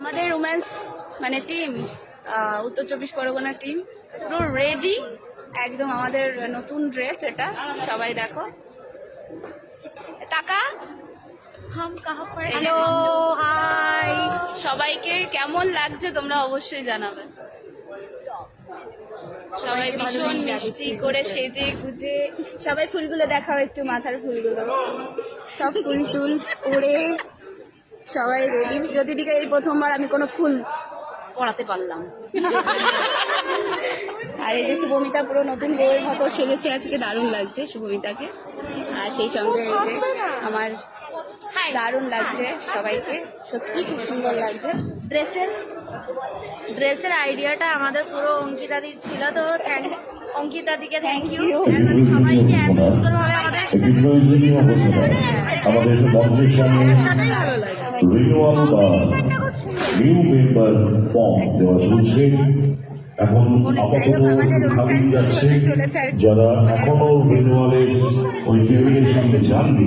আমাদের রোম্যান্স মানে টিম, উত্তর চব্বিশ পরগনা টিম পুরো রেডি একদম। আমাদের নতুন ড্রেস এটা, সবাই দেখো। টাকা হ্যালো, হাই সবাইকে, কেমন লাগছে তোমরা অবশ্যই জানাবে। সবাই ভীষণ মিষ্টি করে সেজে গুজে, সবাই ফুলগুলো দেখাও একটু, মাথার ফুলগুলো সব ফুল টুল পরে সবাই রেডি। যদি দিকে এই প্রথমবার আমি কোনো ফুল পড়াতে পারলাম। আর এই যে শুভমিতা পুরো নতুন বউয়ের মতো সেজেছে আজকে, দারুণ লাগছে শুভমিতাকে। আর সেই সঙ্গে এই যে আমার, দারুণ লাগছে সবাইকে, সত্যি খুব সুন্দর লাগছে। ড্রেসের আইডিয়াটা আমাদের পুরো অঙ্কিতাদির ছিল, তো অঙ্কিতাদিকে থ্যাংক ইউ। সবাইকে এত সুন্দরভাবে আমাদের মঞ্চের সামনে রিনিউয়াল বা নিউ মেম্বার ফর্ম দেওয়া চলছে। এখন আপাতত খালি যাচ্ছে, যারা এখনো রিনিউয়ালের ওই টেবিলের সামনে যাননি